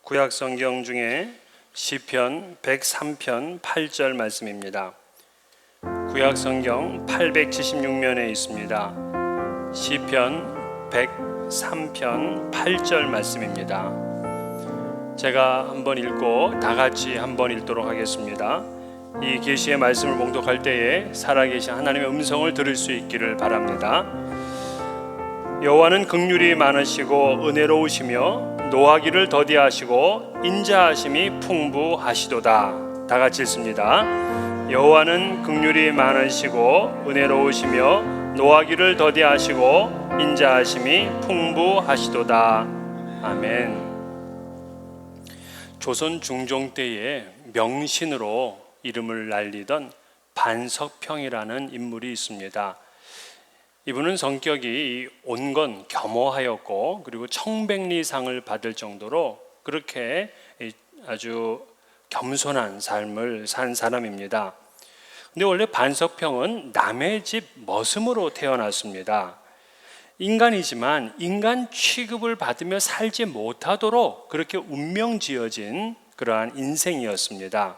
구약 성경 중에 시편 103편 8절 말씀입니다. 구약 성경 876면에 있습니다. 시편 103편 8절 말씀입니다. 제가 한번 읽고 다 같이 한번 읽도록 하겠습니다. 이 계시의 말씀을 봉독할 때에 살아계신 하나님의 음성을 들을 수 있기를 바랍니다. 여호와는 긍휼이 많으시고 은혜로우시며 노하기를 더디하시고 인자하심이 풍부하시도다. 다 같이 읽습니다. 여호와는 긍휼이 많으시고 은혜로우시며 노하기를 더디하시고 인자하심이 풍부하시도다. 아멘. 조선 중종 때에 명신으로 이름을 날리던 반석평이라는 인물이 있습니다. 이분은 성격이 온건 겸허하였고 그리고 청백리상을 받을 정도로 그렇게 아주 겸손한 삶을 산 사람입니다. 근데 원래 반석평은 남의 집 머슴으로 태어났습니다. 인간이지만 인간 취급을 받으며 살지 못하도록 그렇게 운명지어진 그러한 인생이었습니다.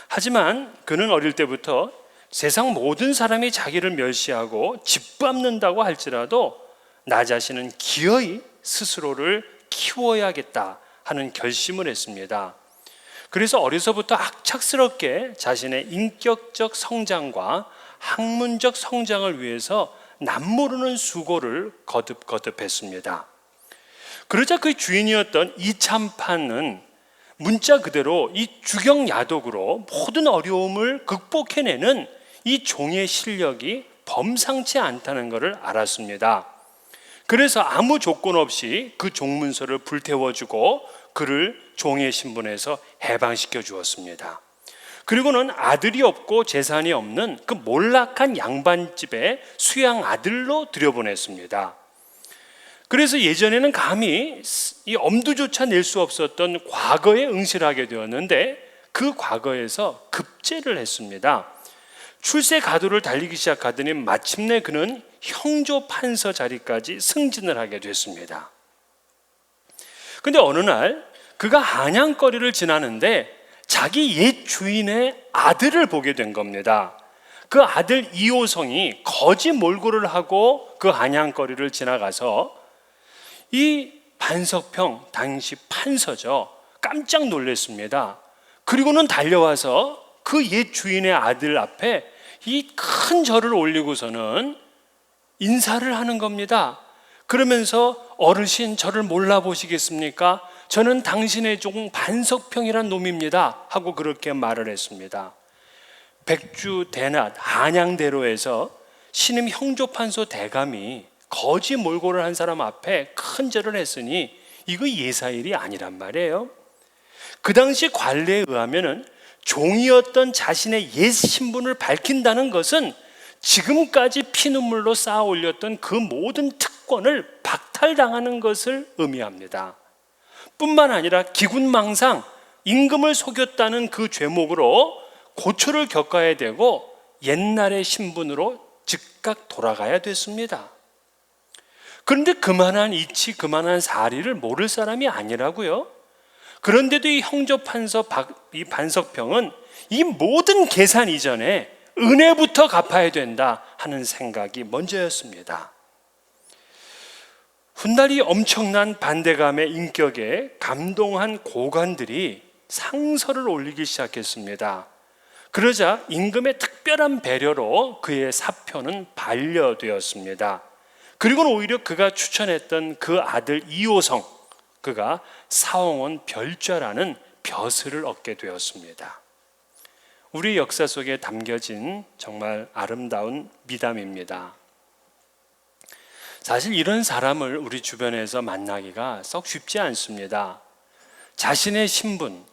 하지만 그는 어릴 때부터 세상 모든 사람이 자기를 멸시하고 짓밟는다고 할지라도 나 자신은 기어이 스스로를 키워야겠다 하는 결심을 했습니다. 그래서 어려서부터 악착스럽게 자신의 인격적 성장과 학문적 성장을 위해서 남모르는 수고를 거듭했습니다. 그러자 그 주인이었던 이참판은 문자 그대로 이 주경야독으로 모든 어려움을 극복해내는 이 종의 실력이 범상치 않다는 것을 알았습니다. 그래서 아무 조건 없이 그 종문서를 불태워주고 그를 종의 신분에서 해방시켜 주었습니다. 그리고는 아들이 없고 재산이 없는 그 몰락한 양반집에 수양 아들로 들여보냈습니다. 그래서 예전에는 감히 이 엄두조차 낼 수 없었던 과거에 응실하게 되었는데 그 과거에서 급제를 했습니다. 출세 가도를 달리기 시작하더니 마침내 그는 형조 판서 자리까지 승진을 하게 됐습니다. 그런데 어느 날 그가 한양거리를 지나는데 자기 옛 주인의 아들을 보게 된 겁니다. 그 아들 이호성이 거지 몰골을 하고 그 한양거리를 지나가서 이 반석평 당시 판서죠. 깜짝 놀랐습니다. 그리고는 달려와서 그 옛 주인의 아들 앞에 이 큰 절을 올리고서는 인사를 하는 겁니다. 그러면서 어르신 저를 몰라보시겠습니까? 저는 당신의 종 반석평이란 놈입니다 하고 그렇게 말을 했습니다. 백주대낮 한양대로에서 신임 형조판서 대감이 거지 몰골을 한 사람 앞에 큰 절을 했으니 이거 예사일이 아니란 말이에요. 그 당시 관례에 의하면은 종이었던 자신의 옛 신분을 밝힌다는 것은 지금까지 피눈물로 쌓아 올렸던 그 모든 특권을 박탈당하는 것을 의미합니다. 뿐만 아니라 기군망상, 임금을 속였다는 그 죄목으로 고초를 겪어야 되고 옛날의 신분으로 즉각 돌아가야 됐습니다. 그런데 그만한 이치, 그만한 사리를 모를 사람이 아니라고요. 그런데도 이 형조판서 이 반석평은 이 모든 계산 이전에 은혜부터 갚아야 된다 하는 생각이 먼저였습니다. 훗날 이 엄청난 반대감의 인격에 감동한 고관들이 상서를 올리기 시작했습니다. 그러자 임금의 특별한 배려로 그의 사표는 반려되었습니다. 그리고는 오히려 그가 추천했던 그 아들 이호성, 그가 사홍원 별좌라는 벼슬을 얻게 되었습니다. 우리 역사 속에 담겨진 정말 아름다운 미담입니다. 사실 이런 사람을 우리 주변에서 만나기가 썩 쉽지 않습니다. 자신의 신분,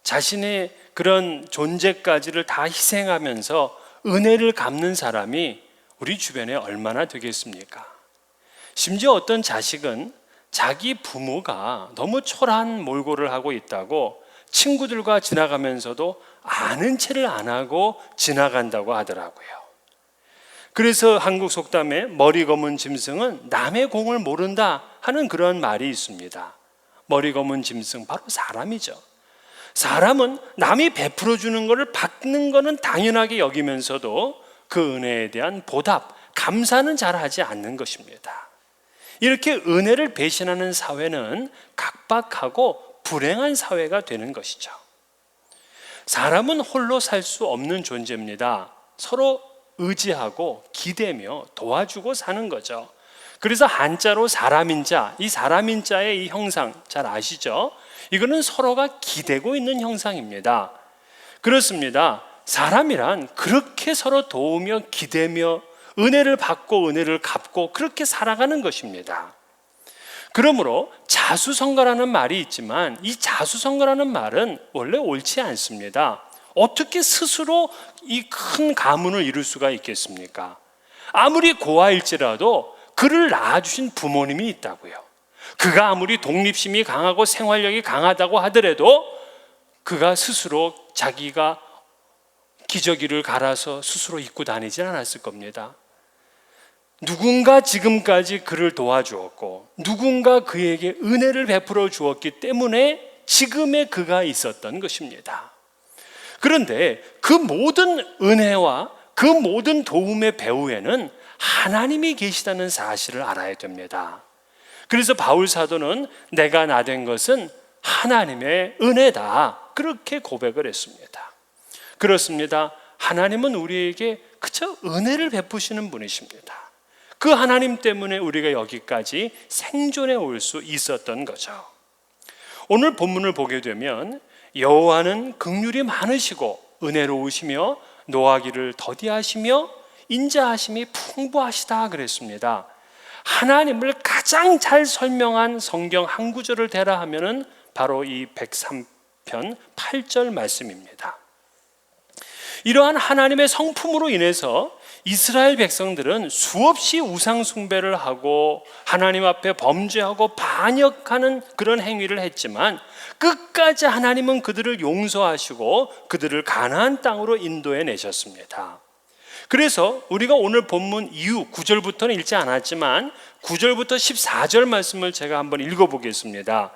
자신의 그런 존재까지를 다 희생하면서 은혜를 갚는 사람이 우리 주변에 얼마나 되겠습니까? 심지어 어떤 자식은 자기 부모가 너무 초라한 몰골을 하고 있다고 친구들과 지나가면서도 아는 체를 안 하고 지나간다고 하더라고요. 그래서 한국 속담에 머리 검은 짐승은 남의 공을 모른다 하는 그런 말이 있습니다. 머리 검은 짐승, 바로 사람이죠. 사람은 남이 베풀어 주는 것을 받는 것은 당연하게 여기면서도 그 은혜에 대한 보답, 감사는 잘 하지 않는 것입니다. 이렇게 은혜를 배신하는 사회는 각박하고 불행한 사회가 되는 것이죠. 사람은 홀로 살 수 없는 존재입니다. 서로 의지하고 기대며 도와주고 사는 거죠. 그래서 한자로 사람인자, 이 사람인자의 이 형상 잘 아시죠? 이거는 서로가 기대고 있는 형상입니다. 그렇습니다. 사람이란 그렇게 서로 도우며 기대며 은혜를 받고 은혜를 갚고 그렇게 살아가는 것입니다. 그러므로 자수성가라는 말이 있지만 이 자수성가라는 말은 원래 옳지 않습니다. 어떻게 스스로 이 큰 가문을 이룰 수가 있겠습니까? 아무리 고아일지라도 그를 낳아주신 부모님이 있다고요. 그가 아무리 독립심이 강하고 생활력이 강하다고 하더라도 그가 스스로 자기가 기저귀를 갈아서 스스로 입고 다니지 않았을 겁니다. 누군가 지금까지 그를 도와주었고 누군가 그에게 은혜를 베풀어 주었기 때문에 지금의 그가 있었던 것입니다. 그런데 그 모든 은혜와 그 모든 도움의 배후에는 하나님이 계시다는 사실을 알아야 됩니다. 그래서 바울 사도는 내가 나된 것은 하나님의 은혜다, 그렇게 고백을 했습니다. 그렇습니다. 하나님은 우리에게 그저 은혜를 베푸시는 분이십니다. 그 하나님 때문에 우리가 여기까지 생존해 올 수 있었던 거죠. 오늘 본문을 보게 되면 여호와는 긍휼이 많으시고 은혜로우시며 노하기를 더디하시며 인자하심이 풍부하시다 그랬습니다. 하나님을 가장 잘 설명한 성경 한 구절을 대라 하면은 바로 이 103편 8절 말씀입니다. 이러한 하나님의 성품으로 인해서 이스라엘 백성들은 수없이 우상 숭배를 하고 하나님 앞에 범죄하고 반역하는 그런 행위를 했지만 끝까지 하나님은 그들을 용서하시고 그들을 가나안 땅으로 인도해 내셨습니다. 그래서 우리가 오늘 본문 이후 9절부터는 읽지 않았지만 9절부터 14절 말씀을 제가 한번 읽어보겠습니다.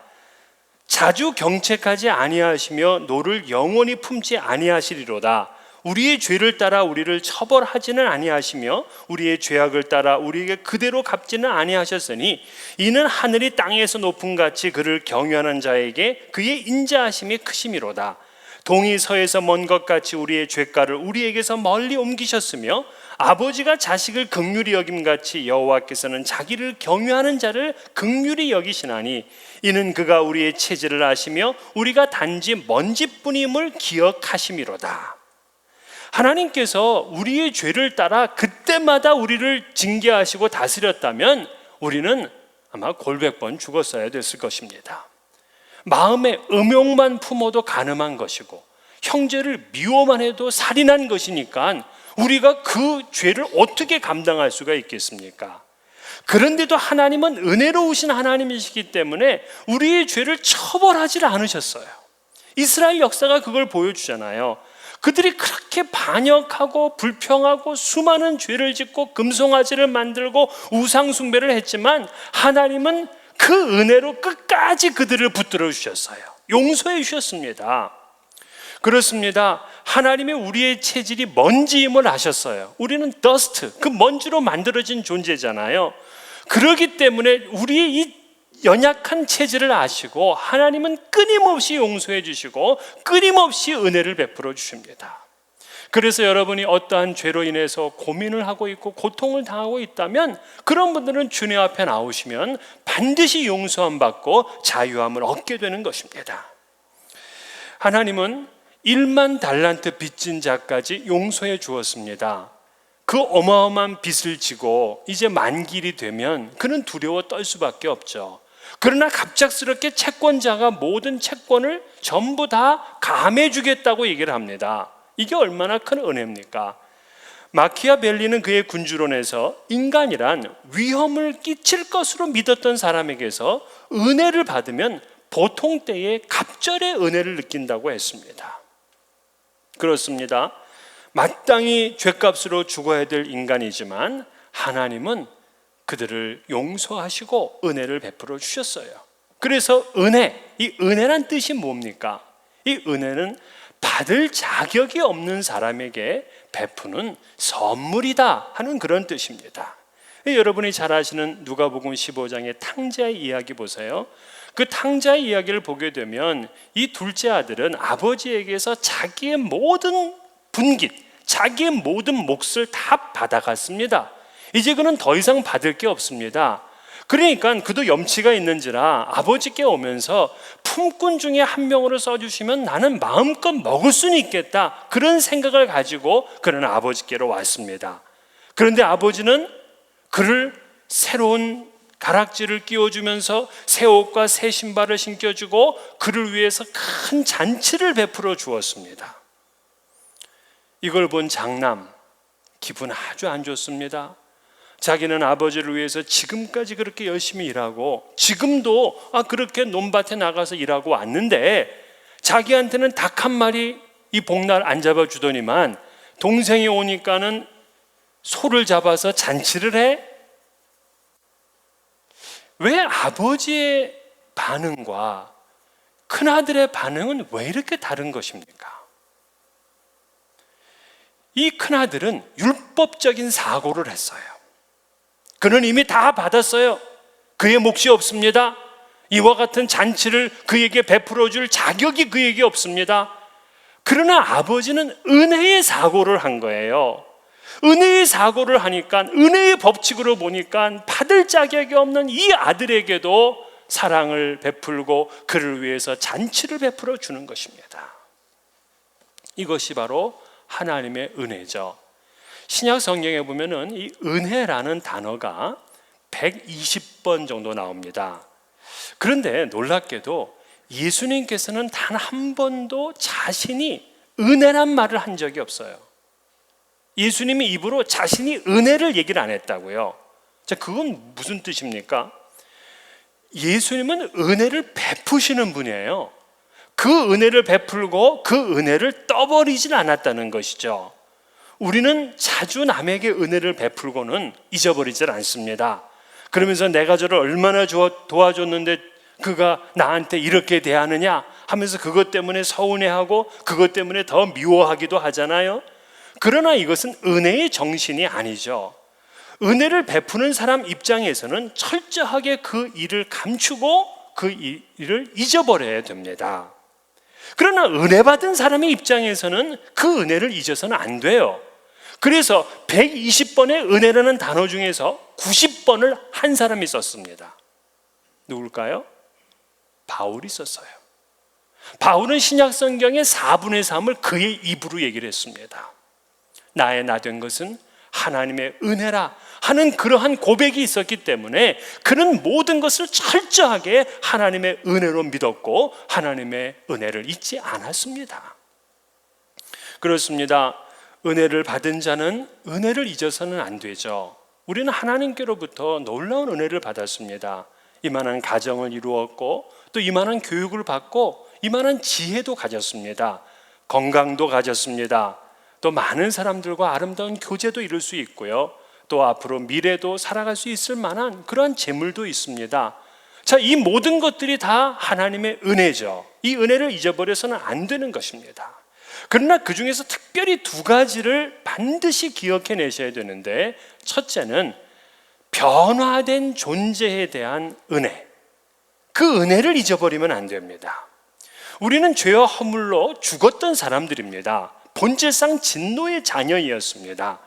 자주 경책하지 아니하시며 노를 영원히 품지 아니하시리로다. 우리의 죄를 따라 우리를 처벌하지는 아니하시며 우리의 죄악을 따라 우리에게 그대로 갚지는 아니하셨으니 이는 하늘이 땅에서 높음 같이 그를 경외하는 자에게 그의 인자하심이 크심이로다. 동이 서에서 먼 것 같이 우리의 죄가를 우리에게서 멀리 옮기셨으며 아버지가 자식을 긍휼히 여김같이 여호와께서는 자기를 경외하는 자를 긍휼히 여기시나니 이는 그가 우리의 체질을 아시며 우리가 단지 먼지뿐임을 기억하심이로다. 하나님께서 우리의 죄를 따라 그때마다 우리를 징계하시고 다스렸다면 우리는 아마 골백번 죽었어야 됐을 것입니다. 마음에 음욕만 품어도 간음한 것이고 형제를 미워만 해도 살인한 것이니까 우리가 그 죄를 어떻게 감당할 수가 있겠습니까? 그런데도 하나님은 은혜로우신 하나님이시기 때문에 우리의 죄를 처벌하지 않으셨어요. 이스라엘 역사가 그걸 보여주잖아요. 그들이 그렇게 반역하고 불평하고 수많은 죄를 짓고 금송아지를 만들고 우상숭배를 했지만 하나님은 그 은혜로 끝까지 그들을 붙들어 주셨어요. 용서해 주셨습니다. 그렇습니다. 하나님이 우리의 체질이 먼지임을 아셨어요. 우리는 더스트, 그 먼지로 만들어진 존재잖아요. 그렇기 때문에 우리의 이 연약한 체질을 아시고 하나님은 끊임없이 용서해 주시고 끊임없이 은혜를 베풀어 주십니다. 그래서 여러분이 어떠한 죄로 인해서 고민을 하고 있고 고통을 당하고 있다면 그런 분들은 주님 앞에 나오시면 반드시 용서함 받고 자유함을 얻게 되는 것입니다. 하나님은 1만 달란트 빚진 자까지 용서해 주었습니다. 그 어마어마한 빚을 지고 이제 만기일이 되면 그는 두려워 떨 수밖에 없죠. 그러나 갑작스럽게 채권자가 모든 채권을 전부 다 감해 주겠다고 얘기를 합니다. 이게 얼마나 큰 은혜입니까? 마키아벨리는 그의 군주론에서 인간이란 위험을 끼칠 것으로 믿었던 사람에게서 은혜를 받으면 보통 때에 갑절의 은혜를 느낀다고 했습니다. 그렇습니다. 마땅히 죗값으로 죽어야 될 인간이지만 하나님은 그들을 용서하시고 은혜를 베풀어 주셨어요. 그래서 은혜, 이 은혜란 뜻이 뭡니까? 이 은혜는 받을 자격이 없는 사람에게 베푸는 선물이다 하는 그런 뜻입니다. 여러분이 잘 아시는 누가복음 15장의 탕자의 이야기 보세요. 그 탕자의 이야기를 보게 되면 이 둘째 아들은 아버지에게서 자기의 모든 분깃, 자기의 모든 몫을 다 받아갔습니다. 이제 그는 더 이상 받을 게 없습니다. 그러니까 그도 염치가 있는지라 아버지께 오면서 품꾼 중에 한 명으로 써주시면 나는 마음껏 먹을 수는 있겠다, 그런 생각을 가지고 그는 아버지께로 왔습니다. 그런데 아버지는 그를 새로운 가락지를 끼워주면서 새 옷과 새 신발을 신겨주고 그를 위해서 큰 잔치를 베풀어 주었습니다. 이걸 본 장남, 기분 아주 안 좋습니다. 자기는 아버지를 위해서 지금까지 그렇게 열심히 일하고 지금도 그렇게 논밭에 나가서 일하고 왔는데 자기한테는 닭 한 마리 이 복날 안 잡아주더니만 동생이 오니까는 소를 잡아서 잔치를 해? 왜 아버지의 반응과 큰아들의 반응은 왜 이렇게 다른 것입니까? 이 큰아들은 율법적인 사고를 했어요. 그는 이미 다 받았어요. 그의 몫이 없습니다. 이와 같은 잔치를 그에게 베풀어 줄 자격이 그에게 없습니다. 그러나 아버지는 은혜의 사고를 한 거예요. 은혜의 사고를 하니까, 은혜의 법칙으로 보니까 받을 자격이 없는 이 아들에게도 사랑을 베풀고 그를 위해서 잔치를 베풀어 주는 것입니다. 이것이 바로 하나님의 은혜죠. 신약 성경에 보면은 이 은혜라는 단어가 120번 정도 나옵니다. 그런데 놀랍게도 예수님께서는 단 한 번도 자신이 은혜란 말을 한 적이 없어요. 예수님이 입으로 자신이 은혜를 얘기를 안 했다고요. 자, 그건 무슨 뜻입니까? 예수님은 은혜를 베푸시는 분이에요. 그 은혜를 베풀고 그 은혜를 떠버리진 않았다는 것이죠. 우리는 자주 남에게 은혜를 베풀고는 잊어버리질 않습니다. 그러면서 내가 저를 얼마나 도와줬는데 그가 나한테 이렇게 대하느냐 하면서 그것 때문에 서운해하고 그것 때문에 더 미워하기도 하잖아요. 그러나 이것은 은혜의 정신이 아니죠. 은혜를 베푸는 사람 입장에서는 철저하게 그 일을 감추고 그 일을 잊어버려야 됩니다. 그러나 은혜 받은 사람의 입장에서는 그 은혜를 잊어서는 안 돼요. 그래서 120번의 은혜라는 단어 중에서 90번을 한 사람이 썼습니다. 누굴까요? 바울이 썼어요. 바울은 신약 성경의 4분의 3을 그의 입으로 얘기를 했습니다. 나의 나 된 것은 하나님의 은혜라 하는 그러한 고백이 있었기 때문에 그는 모든 것을 철저하게 하나님의 은혜로 믿었고 하나님의 은혜를 잊지 않았습니다. 그렇습니다. 은혜를 받은 자는 은혜를 잊어서는 안 되죠. 우리는 하나님께로부터 놀라운 은혜를 받았습니다. 이만한 가정을 이루었고 또 이만한 교육을 받고 이만한 지혜도 가졌습니다. 건강도 가졌습니다. 또 많은 사람들과 아름다운 교제도 이룰 수 있고요. 또 앞으로 미래도 살아갈 수 있을 만한 그러한 재물도 있습니다. 자, 이 모든 것들이 다 하나님의 은혜죠. 이 은혜를 잊어버려서는 안 되는 것입니다. 그러나 그 중에서 특별히 두 가지를 반드시 기억해내셔야 되는데, 첫째는 변화된 존재에 대한 은혜. 그 은혜를 잊어버리면 안 됩니다. 우리는 죄와 허물로 죽었던 사람들입니다. 본질상 진노의 자녀이었습니다.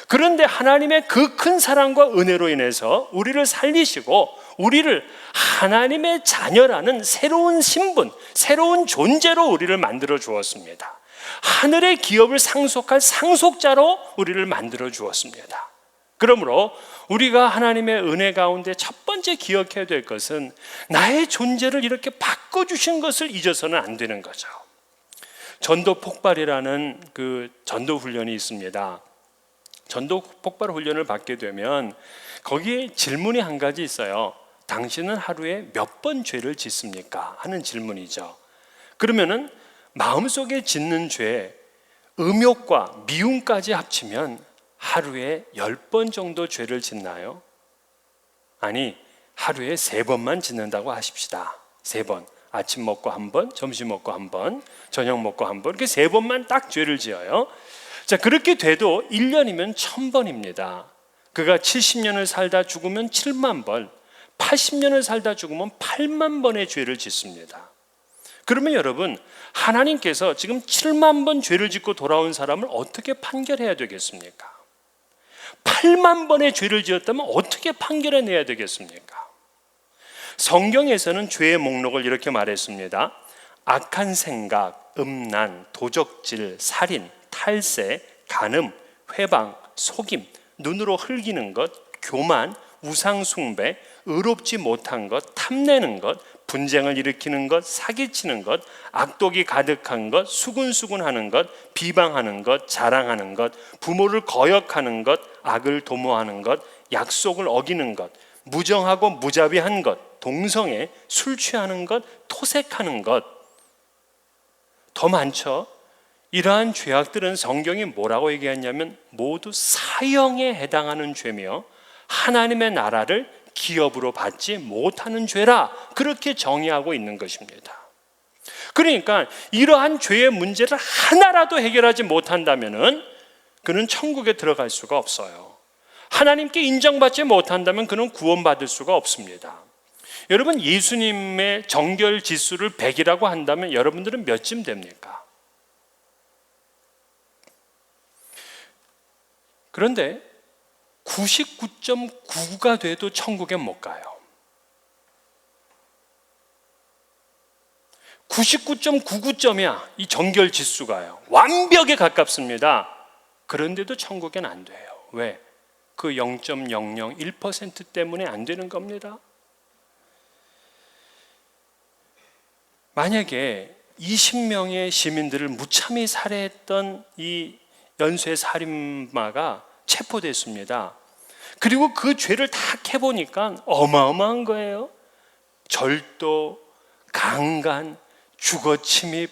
그런데 하나님의 그 큰 사랑과 은혜로 인해서 우리를 살리시고 우리를 하나님의 자녀라는 새로운 신분, 새로운 존재로 우리를 만들어 주었습니다. 하늘의 기업을 상속할 상속자로 우리를 만들어 주었습니다. 그러므로 우리가 하나님의 은혜 가운데 첫 번째 기억해야 될 것은 나의 존재를 이렇게 바꿔주신 것을 잊어서는 안 되는 거죠. 전도 폭발이라는 그 전도 훈련이 있습니다. 전도 폭발 훈련을 받게 되면 거기에 질문이 한 가지 있어요. 당신은 하루에 몇 번 죄를 짓습니까? 하는 질문이죠. 그러면은 마음속에 짓는 죄, 음욕과 미움까지 합치면 하루에 10번 정도 죄를 짓나요? 아니, 하루에 3번만 짓는다고 하십시다. 3번. 아침 먹고 1번, 점심 먹고 1번, 저녁 먹고 1번. 이렇게 3번만 딱 죄를 지어요. 자, 그렇게 돼도 1년이면 1000번입니다. 그가 70년을 살다 죽으면 7만 번, 80년을 살다 죽으면 8만 번의 죄를 짓습니다. 그러면 여러분, 하나님께서 지금 7만 번 죄를 짓고 돌아온 사람을 어떻게 판결해야 되겠습니까? 8만 번의 죄를 지었다면 어떻게 판결해내야 되겠습니까? 성경에서는 죄의 목록을 이렇게 말했습니다. 악한 생각, 음란, 도적질, 살인, 탈세, 간음, 회방, 속임, 눈으로 흘기는 것, 교만, 우상숭배, 의롭지 못한 것, 탐내는 것, 분쟁을 일으키는 것, 사기치는 것, 악독이 가득한 것, 수군수군하는 것, 비방하는 것, 자랑하는 것, 부모를 거역하는 것, 악을 도모하는 것, 약속을 어기는 것, 무정하고 무자비한 것, 동성애, 술 취하는 것, 토색하는 것. 더 많죠? 이러한 죄악들은 성경이 뭐라고 얘기했냐면 모두 사형에 해당하는 죄며 하나님의 나라를 기업으로 받지 못하는 죄라, 그렇게 정의하고 있는 것입니다. 그러니까 이러한 죄의 문제를 하나라도 해결하지 못한다면 그는 천국에 들어갈 수가 없어요. 하나님께 인정받지 못한다면 그는 구원받을 수가 없습니다. 여러분, 예수님의 정결 지수를 100이라고 한다면 여러분들은 몇쯤 됩니까? 그런데 99.9가 돼도 천국에 못 가요. 99.99점이야. 이 정결 지수가요. 완벽에 가깝습니다. 그런데도 천국엔 안 돼요. 왜? 그 0.001% 때문에 안 되는 겁니다. 만약에 20명의 시민들을 무참히 살해했던 이 연쇄 살인마가 체포됐습니다. 그리고 그 죄를 다 캐보니까 어마어마한 거예요. 절도, 강간, 주거침입,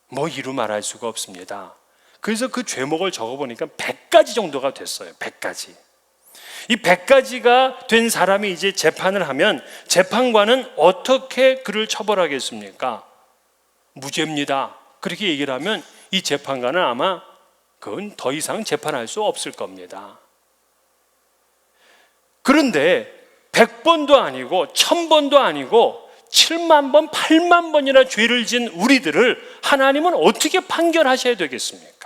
뭐 이루 말할 수가 없습니다. 그래서 그 죄목을 적어보니까 100가지 정도가 됐어요. 100가지. 이 100가지가 된 사람이 이제 재판을 하면 재판관은 어떻게 그를 처벌하겠습니까? 무죄입니다. 그렇게 얘기를 하면 이 재판관은 아마 그건 더 이상 재판할 수 없을 겁니다. 그런데 100번도 아니고 1000번도 아니고 7만 번, 8만 번이나 죄를 지은 우리들을 하나님은 어떻게 판결하셔야 되겠습니까?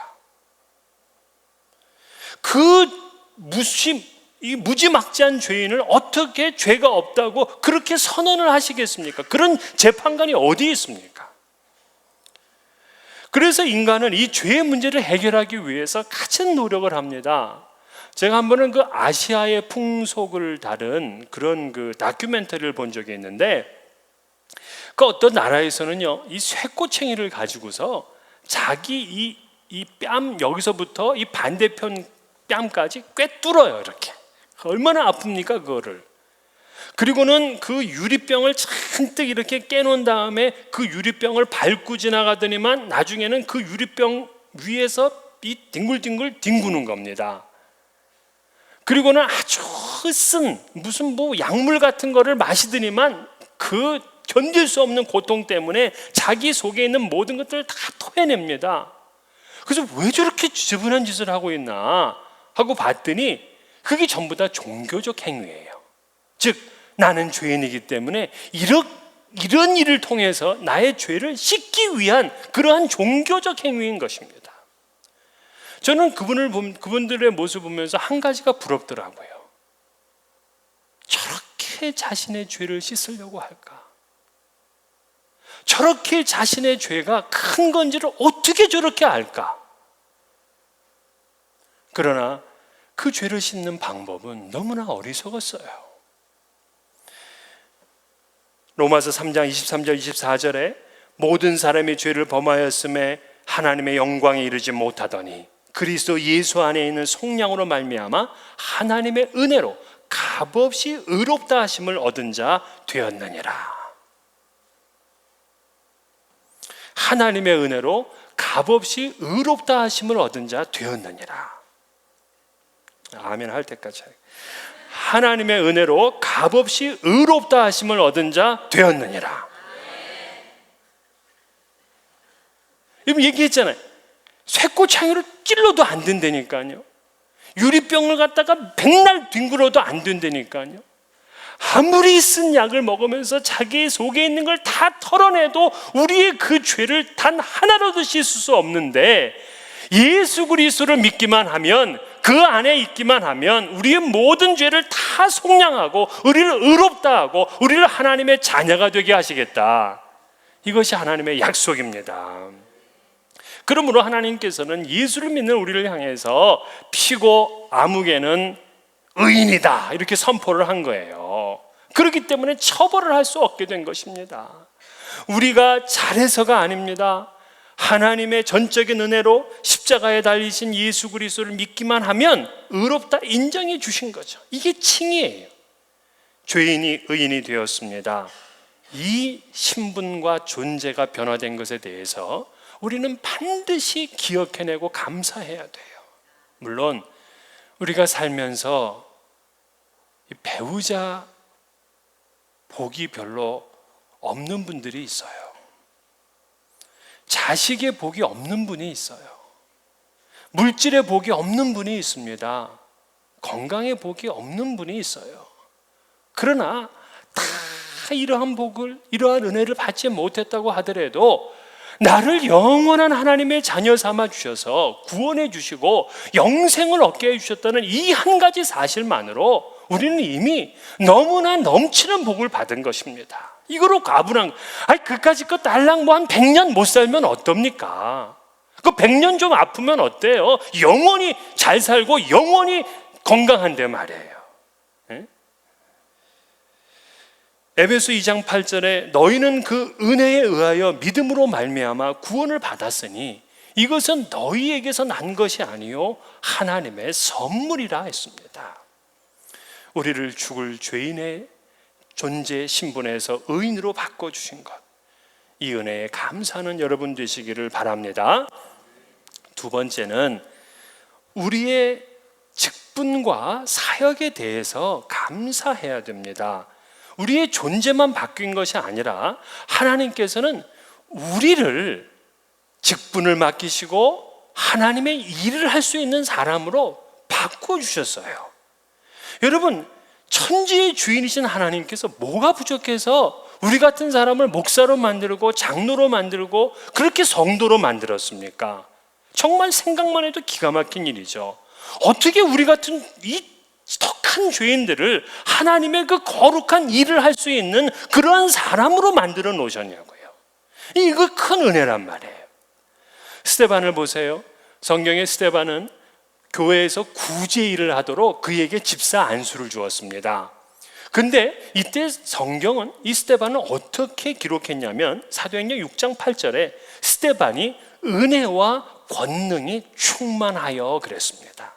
이 무지막지한 죄인을 어떻게 죄가 없다고 그렇게 선언을 하시겠습니까? 그런 재판관이 어디 있습니까? 그래서 인간은 이 죄의 문제를 해결하기 위해서 갖은 노력을 합니다. 제가 한 번은 그 아시아의 풍속을 다룬 그런 그 다큐멘터리를 본 적이 있는데, 그 어떤 나라에서는요, 이 쇠꼬챙이를 가지고서 자기 이 뺨 여기서부터 이 반대편 뺨까지 꿰뚫어요. 이렇게. 얼마나 아픕니까 그거를. 그리고는 그 유리병을 잔뜩 이렇게 깨놓은 다음에 그 유리병을 밟고 지나가더니만 나중에는 그 유리병 위에서 이 뒹굴뒹굴 뒹구는 겁니다. 그리고는 아주 쓴 무슨 뭐 약물 같은 거를 마시더니만 그 견딜 수 없는 고통 때문에 자기 속에 있는 모든 것들을 다 토해냅니다. 그래서 왜 저렇게 지저분한 짓을 하고 있나 하고 봤더니 그게 전부 다 종교적 행위예요. 즉 나는 죄인이기 때문에 이런 일을 통해서 나의 죄를 씻기 위한 그러한 종교적 행위인 것입니다. 저는 그분들의 모습을 보면서 한 가지가 부럽더라고요. 저렇게 자신의 죄를 씻으려고 할까? 저렇게 자신의 죄가 큰 건지를 어떻게 저렇게 알까? 그러나 그 죄를 씻는 방법은 너무나 어리석었어요. 로마서 3장 23절 24절에 모든 사람이 죄를 범하였음에 하나님의 영광에 이르지 못하더니 그리스도 예수 안에 있는 속량으로 말미암아 하나님의 은혜로 값없이 의롭다 하심을 얻은 자 되었느니라. 하나님의 은혜로 값없이 의롭다 하심을 얻은 자 되었느니라. 아멘 할 때까지. 하나님의 은혜로 값없이 의롭다 하심을 얻은 자 되었느니라. 여러분 얘기했잖아요. 쇠꼬챙이로 찔러도 안 된다니까요. 유리병을 갖다가 백날 뒹굴어도 안 된다니까요. 아무리 쓴 약을 먹으면서 자기 속에 있는 걸 다 털어내도 우리의 그 죄를 단 하나라도 씻을 수 없는데, 예수 그리스도를 믿기만 하면, 그 안에 있기만 하면 우리의 모든 죄를 다 속량하고 우리를 의롭다 하고 우리를 하나님의 자녀가 되게 하시겠다. 이것이 하나님의 약속입니다. 그러므로 하나님께서는 예수를 믿는 우리를 향해서 피고 아무개는 의인이다 이렇게 선포를 한 거예요. 그렇기 때문에 처벌을 할 수 없게 된 것입니다. 우리가 잘해서가 아닙니다. 하나님의 전적인 은혜로 십자가에 달리신 예수 그리스도를 믿기만 하면 의롭다 인정해 주신 거죠. 이게 칭의예요. 죄인이 의인이 되었습니다. 이 신분과 존재가 변화된 것에 대해서 우리는 반드시 기억해내고 감사해야 돼요. 물론 우리가 살면서 배우자 복이 별로 없는 분들이 있어요. 자식의 복이 없는 분이 있어요. 물질의 복이 없는 분이 있습니다. 건강의 복이 없는 분이 있어요. 그러나 다 이러한 복을, 이러한 은혜를 받지 못했다고 하더라도 나를 영원한 하나님의 자녀 삼아 주셔서 구원해 주시고 영생을 얻게 해 주셨다는 이 한 가지 사실만으로 우리는 이미 너무나 넘치는 복을 받은 것입니다. 이거로 가분한, 그까짓 거 딸랑 뭐 한 100년 못 살면 어떻습니까? 그 100년 좀 아프면 어때요? 영원히 잘 살고 영원히 건강한데 말이에요. 에베소 2장 8절에 너희는 그 은혜에 의하여 믿음으로 말미암아 구원을 받았으니 이것은 너희에게서 난 것이 아니요 하나님의 선물이라 했습니다. 우리를 죽을 죄인의 존재 신분에서 의인으로 바꿔주신 것, 이 은혜에 감사하는 여러분 되시기를 바랍니다. 두 번째는 우리의 직분과 사역에 대해서 감사해야 됩니다. 우리의 존재만 바뀐 것이 아니라 하나님께서는 우리를 직분을 맡기시고 하나님의 일을 할 수 있는 사람으로 바꿔주셨어요. 여러분, 천지의 주인이신 하나님께서 뭐가 부족해서 우리 같은 사람을 목사로 만들고 장로로 만들고 그렇게 성도로 만들었습니까? 정말 생각만 해도 기가 막힌 일이죠. 어떻게 우리 같은 이 턱한 죄인들을 하나님의 그 거룩한 일을 할 수 있는 그러한 사람으로 만들어 놓으셨냐고요. 이거 큰 은혜란 말이에요. 스데반을 보세요. 성경의 스데반은 교회에서 구제 일을 하도록 그에게 집사 안수를 주었습니다. 근데 이때 성경은 이 스데반을 어떻게 기록했냐면 사도행전 6장 8절에 스데반이 은혜와 권능이 충만하여 그랬습니다.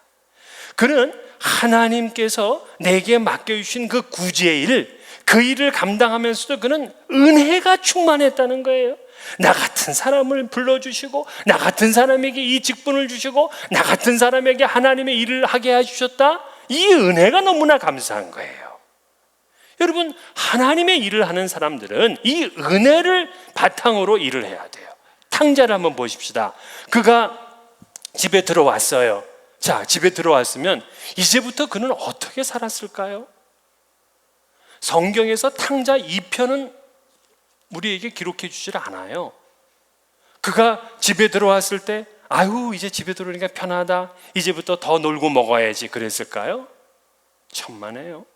그는 하나님께서 내게 맡겨주신 그 구제의 일, 그 일을 감당하면서도 그는 은혜가 충만했다는 거예요. 나 같은 사람을 불러주시고 나 같은 사람에게 이 직분을 주시고 나 같은 사람에게 하나님의 일을 하게 해주셨다. 이 은혜가 너무나 감사한 거예요. 여러분, 하나님의 일을 하는 사람들은 이 은혜를 바탕으로 일을 해야 돼요. 탕자를 한번 보십시다. 그가 집에 들어왔어요. 자, 집에 들어왔으면 이제부터 그는 어떻게 살았을까요? 성경에서 탕자 2편은 우리에게 기록해 주질 않아요. 그가 집에 들어왔을 때 아유 이제 집에 들어오니까 편하다, 이제부터 더 놀고 먹어야지 그랬을까요? 천만에요.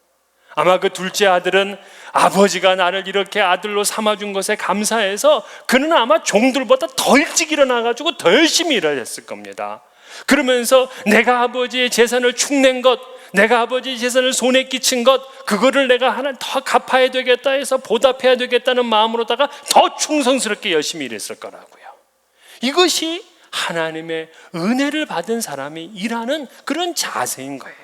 아마 그 둘째 아들은 아버지가 나를 이렇게 아들로 삼아준 것에 감사해서 그는 아마 종들보다 더 일찍 일어나가지고 더 열심히 일을 했을 겁니다. 그러면서 내가 아버지의 재산을 축낸 것, 내가 아버지의 재산을 손에 끼친 것, 그거를 내가 하나 더 갚아야 되겠다 해서 보답해야 되겠다는 마음으로다가 더 충성스럽게 열심히 일했을 거라고요. 이것이 하나님의 은혜를 받은 사람이 일하는 그런 자세인 거예요.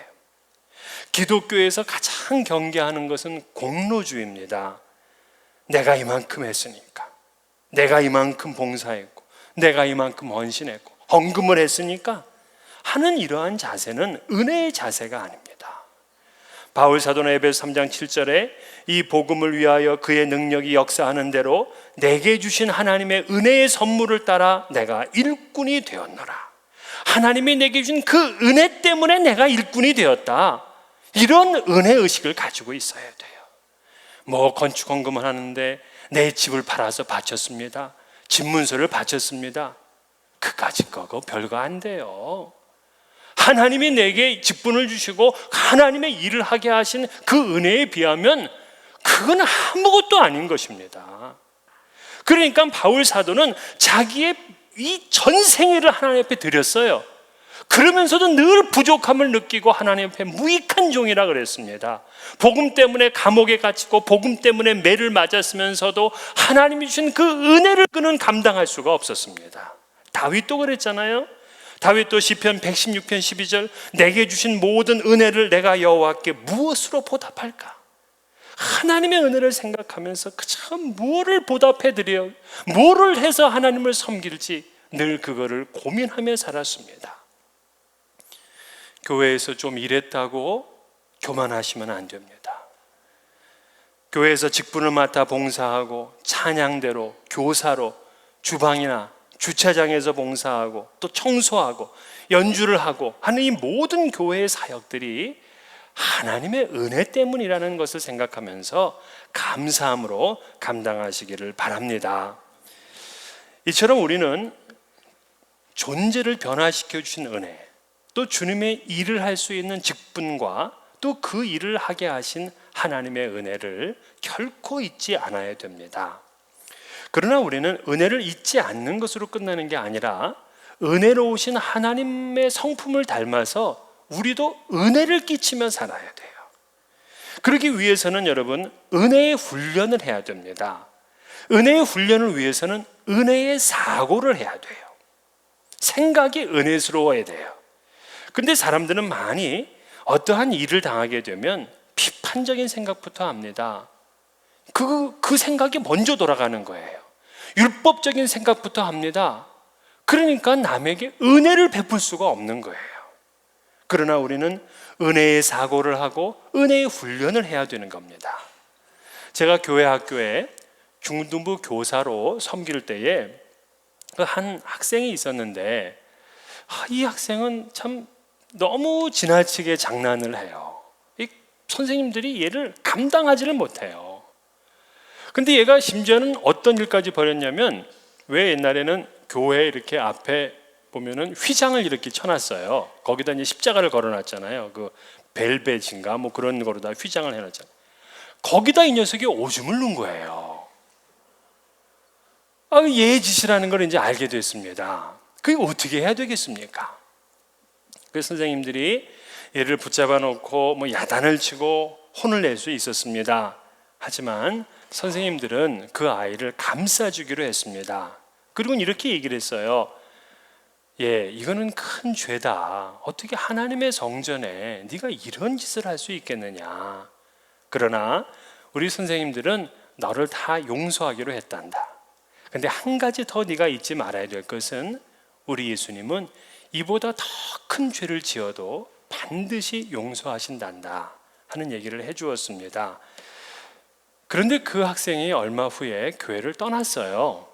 기독교에서 가장 경계하는 것은 공로주의입니다. 내가 이만큼 했으니까, 내가 이만큼 봉사했고, 내가 이만큼 헌신했고, 헌금을 했으니까 하는 이러한 자세는 은혜의 자세가 아닙니다. 바울 사도는 에베소 3장 7절에 이 복음을 위하여 그의 능력이 역사하는 대로 내게 주신 하나님의 은혜의 선물을 따라 내가 일꾼이 되었노라. 하나님이 내게 주신 그 은혜 때문에 내가 일꾼이 되었다. 이런 은혜의식을 가지고 있어야 돼요. 뭐 건축 헌금을 하는데 내 집을 팔아서 바쳤습니다. 집문서를 바쳤습니다. 그까짓 거고 별거 안 돼요. 하나님이 내게 직분을 주시고 하나님의 일을 하게 하신 그 은혜에 비하면 그건 아무것도 아닌 것입니다. 그러니까 바울 사도는 자기의 이 전생애를 하나님 앞에 드렸어요. 그러면서도 늘 부족함을 느끼고 하나님 앞에 무익한 종이라 그랬습니다. 복음 때문에 감옥에 갇히고 복음 때문에 매를 맞았으면서도 하나님이 주신 그 은혜를 그는 감당할 수가 없었습니다. 다윗도 그랬잖아요. 다윗도 시편 116편 12절 내게 주신 모든 은혜를 내가 여호와께 무엇으로 보답할까? 하나님의 은혜를 생각하면서 그저 무엇을 보답해드려, 뭐를 해서 하나님을 섬길지 늘 그거를 고민하며 살았습니다. 교회에서 좀 일했다고 교만하시면 안 됩니다. 교회에서 직분을 맡아 봉사하고 찬양대로, 교사로, 주방이나 주차장에서 봉사하고 또 청소하고 연주를 하고 하는 이 모든 교회의 사역들이 하나님의 은혜 때문이라는 것을 생각하면서 감사함으로 감당하시기를 바랍니다. 이처럼 우리는 존재를 변화시켜 주신 은혜, 또 주님의 일을 할 수 있는 직분과 또 그 일을 하게 하신 하나님의 은혜를 결코 잊지 않아야 됩니다. 그러나 우리는 은혜를 잊지 않는 것으로 끝나는 게 아니라 은혜로우신 하나님의 성품을 닮아서 우리도 은혜를 끼치며 살아야 돼요. 그러기 위해서는 여러분 은혜의 훈련을 해야 됩니다. 은혜의 훈련을 위해서는 은혜의 사고를 해야 돼요. 생각이 은혜스러워야 돼요. 근데 사람들은 많이 어떠한 일을 당하게 되면 비판적인 생각부터 합니다. 그 생각이 먼저 돌아가는 거예요. 율법적인 생각부터 합니다. 그러니까 남에게 은혜를 베풀 수가 없는 거예요. 그러나 우리는 은혜의 사고를 하고 은혜의 훈련을 해야 되는 겁니다. 제가 교회 학교에 중등부 교사로 섬길 때에 한 학생이 있었는데 이 학생은 참 너무 지나치게 장난을 해요. 이 선생님들이 얘를 감당하지를 못해요. 근데 얘가 심지어는 어떤 일까지 벌였냐면 왜 옛날에는 교회 이렇게 앞에 보면은 휘장을 이렇게 쳐놨어요. 거기다 이제 십자가를 걸어놨잖아요. 그 벨벳인가 뭐 그런 거로다 휘장을 해놨잖아요. 거기다 이 녀석이 오줌을 넣은 거예요. 얘의 짓이라는 걸 이제 알게 됐습니다. 그게 어떻게 해야 되겠습니까? 그래서 선생님들이 얘를 붙잡아 놓고 뭐 야단을 치고 혼을 낼 수 있었습니다. 하지만 선생님들은 그 아이를 감싸주기로 했습니다. 그리고 이렇게 얘기를 했어요. 이거는 큰 죄다. 어떻게 하나님의 성전에 네가 이런 짓을 할 수 있겠느냐. 그러나 우리 선생님들은 너를 다 용서하기로 했단다. 근데 한 가지 더 네가 잊지 말아야 될 것은 우리 예수님은 이보다 더 큰 죄를 지어도 반드시 용서하신단다 하는 얘기를 해주었습니다. 그런데 그 학생이 얼마 후에 교회를 떠났어요.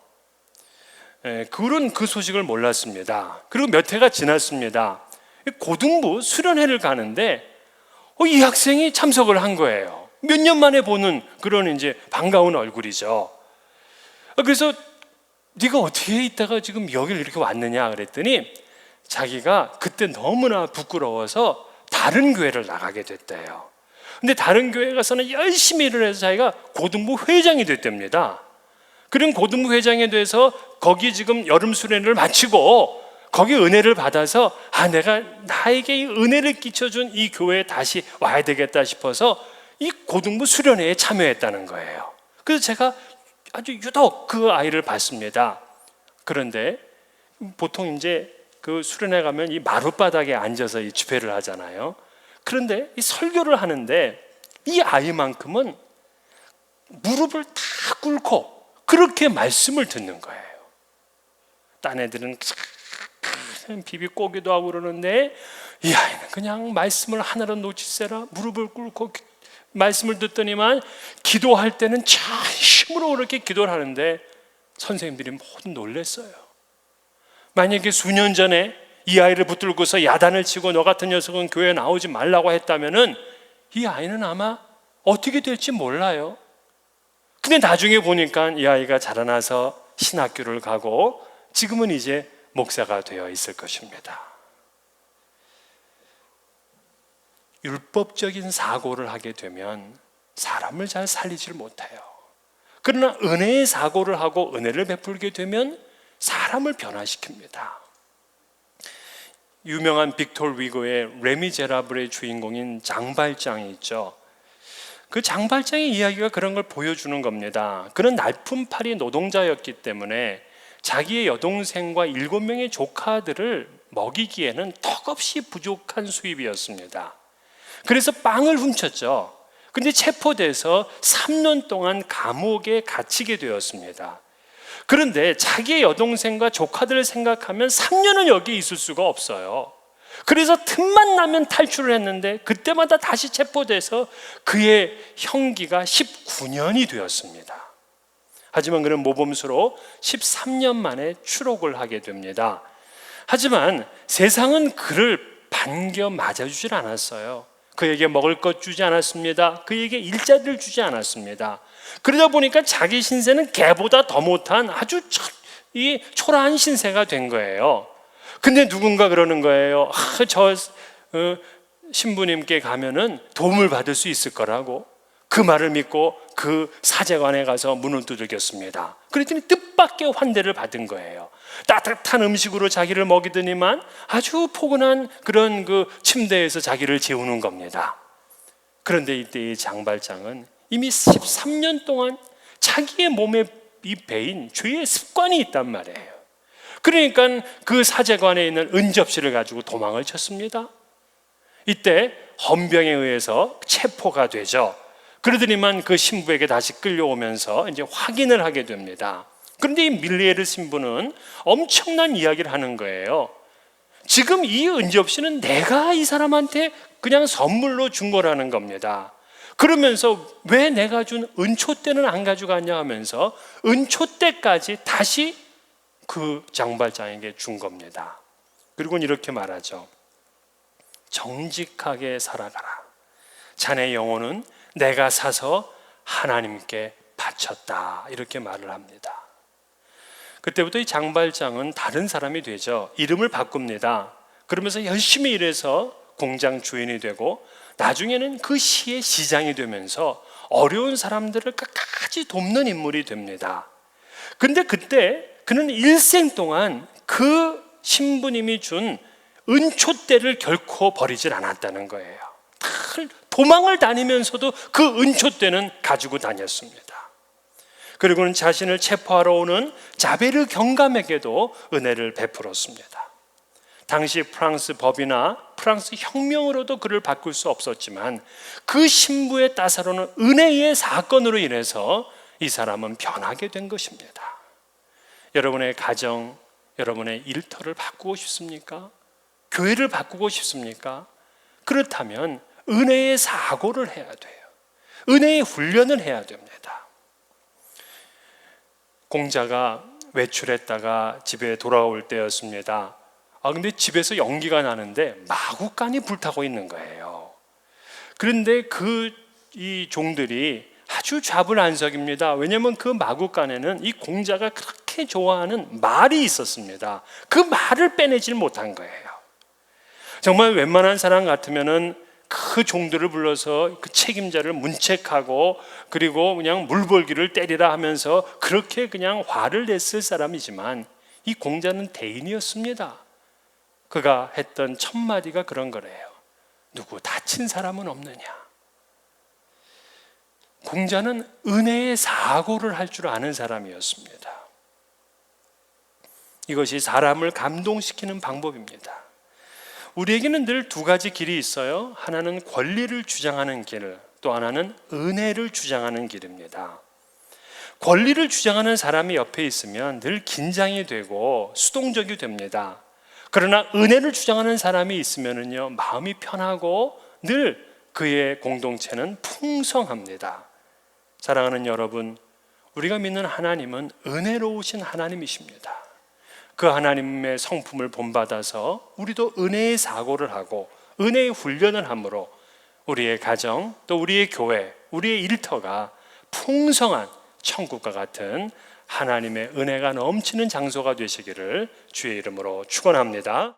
그런 그 소식을 몰랐습니다. 그리고 몇 해가 지났습니다. 고등부 수련회를 가는데 이 학생이 참석을 한 거예요. 몇 년 만에 보는 그런 이제 반가운 얼굴이죠. 그래서 네가 어떻게 있다가 지금 여기를 이렇게 왔느냐 그랬더니 자기가 그때 너무나 부끄러워서 다른 교회를 나가게 됐대요. 근데 다른 교회 가서는 열심히 일을 해서 자기가 고등부 회장이 됐답니다. 그런 고등부 회장이 돼서 거기 지금 여름 수련회를 마치고 거기 은혜를 받아서 내가 나에게 이 은혜를 끼쳐준 이 교회에 다시 와야 되겠다 싶어서 이 고등부 수련회에 참여했다는 거예요. 그래서 제가 아주 유독 그 아이를 봤습니다. 그런데 보통 이제 그 수련회 가면 이 마룻바닥에 앉아서 이 집회를 하잖아요. 그런데 이 설교를 하는데 이 아이만큼은 무릎을 다 꿇고 그렇게 말씀을 듣는 거예요. 딴 애들은 비비 꼬기도 하고 그러는데 이 아이는 그냥 말씀을 하나로 놓치세라 무릎을 꿇고 말씀을 듣더니만 기도할 때는 진심으로 그렇게 기도를 하는데 선생님들이 모두 놀랐어요. 만약에 수년 전에 이 아이를 붙들고서 야단을 치고 너 같은 녀석은 교회에 나오지 말라고 했다면은 이 아이는 아마 어떻게 될지 몰라요. 근데 나중에 보니까 이 아이가 자라나서 신학교를 가고 지금은 이제 목사가 되어 있을 것입니다. 율법적인 사고를 하게 되면 사람을 잘 살리질 못해요. 그러나 은혜의 사고를 하고 은혜를 베풀게 되면 사람을 변화시킵니다. 유명한 빅토르 위고의 레미제라블의 주인공인 장발장이 있죠. 그 장발장의 이야기가 그런 걸 보여주는 겁니다. 그는 날품팔이 노동자였기 때문에 자기의 여동생과 7명의 조카들을 먹이기에는 턱없이 부족한 수입이었습니다. 그래서 빵을 훔쳤죠. 근데 체포돼서 3년 동안 감옥에 갇히게 되었습니다. 그런데 자기의 여동생과 조카들을 생각하면 3년은 여기 있을 수가 없어요. 그래서 틈만 나면 탈출을 했는데 그때마다 다시 체포돼서 그의 형기가 19년이 되었습니다. 하지만 그는 모범수로 13년 만에 추록을 하게 됩니다. 하지만 세상은 그를 반겨 맞아주질 않았어요. 그에게 먹을 것 주지 않았습니다. 그에게 일자리를 주지 않았습니다. 그러다 보니까 자기 신세는 개보다 더 못한 아주 이 초라한 신세가 된 거예요. 근데 누군가 그러는 거예요. 저 신부님께 가면은 도움을 받을 수 있을 거라고. 그 말을 믿고 그 사제관에 가서 문을 두들겼습니다. 그랬더니 뜻밖의 환대를 받은 거예요. 따뜻한 음식으로 자기를 먹이더니만 아주 포근한 그런 그 침대에서 자기를 재우는 겁니다. 그런데 이때 이 장발장은 이미 13년 동안 자기의 몸에 이 배인 죄의 습관이 있단 말이에요. 그러니까 그 사제관에 있는 은접시를 가지고 도망을 쳤습니다. 이때 헌병에 의해서 체포가 되죠. 그러더니만 그 신부에게 다시 끌려오면서 이제 확인을 하게 됩니다. 그런데 이 밀리에르 신부는 엄청난 이야기를 하는 거예요. 지금 이 은접시는 내가 이 사람한테 그냥 선물로 준 거라는 겁니다. 그러면서 왜 내가 준 은초대는 안 가져갔냐 하면서 은초대까지 다시 그 장발장에게 준 겁니다. 그리고 이렇게 말하죠. 정직하게 살아가라. 자네 영혼은 내가 사서 하나님께 바쳤다. 이렇게 말을 합니다. 그때부터 이 장발장은 다른 사람이 되죠. 이름을 바꿉니다. 그러면서 열심히 일해서 공장 주인이 되고 나중에는 그 시의 시장이 되면서 어려운 사람들을 끝까지 돕는 인물이 됩니다. 근데 그때 그는 일생 동안 그 신부님이 준 은초대를 결코 버리질 않았다는 거예요. 도망을 다니면서도 그 은초대는 가지고 다녔습니다. 그리고는 자신을 체포하러 오는 자베르 경감에게도 은혜를 베풀었습니다. 당시 프랑스 법이나 프랑스 혁명으로도 그를 바꿀 수 없었지만 그 신부의 따사로는 은혜의 사건으로 인해서 이 사람은 변하게 된 것입니다. 여러분의 가정, 여러분의 일터를 바꾸고 싶습니까? 교회를 바꾸고 싶습니까? 그렇다면 은혜의 사고를 해야 돼요. 은혜의 훈련을 해야 됩니다. 공자가 외출했다가 집에 돌아올 때였습니다. 근데 집에서 연기가 나는데 마구간이 불타고 있는 거예요. 그런데 이 종들이 아주 좌불안석입니다. 왜냐하면 그 마구간에는 이 공자가 그렇게 좋아하는 말이 있었습니다. 그 말을 빼내질 못한 거예요. 정말 웬만한 사람 같으면은 그 종들을 불러서 그 책임자를 문책하고 그리고 그냥 물벌기를 때리라 하면서 그렇게 그냥 화를 냈을 사람이지만 이 공자는 대인이었습니다. 그가 했던 첫 마디가 그런 거래요. 누구 다친 사람은 없느냐? 공자는 은혜의 사고를 할 줄 아는 사람이었습니다. 이것이 사람을 감동시키는 방법입니다. 우리에게는 늘 두 가지 길이 있어요. 하나는 권리를 주장하는 길, 또 하나는 은혜를 주장하는 길입니다. 권리를 주장하는 사람이 옆에 있으면 늘 긴장이 되고 수동적이 됩니다. 그러나 은혜를 주장하는 사람이 있으면은요, 마음이 편하고 늘 그의 공동체는 풍성합니다. 사랑하는 여러분, 우리가 믿는 하나님은 은혜로우신 하나님이십니다. 그 하나님의 성품을 본받아서 우리도 은혜의 사고를 하고 은혜의 훈련을 함으로 우리의 가정, 또 우리의 교회, 우리의 일터가 풍성한 천국과 같은 하나님의 은혜가 넘치는 장소가 되시기를 주의 이름으로 축원합니다.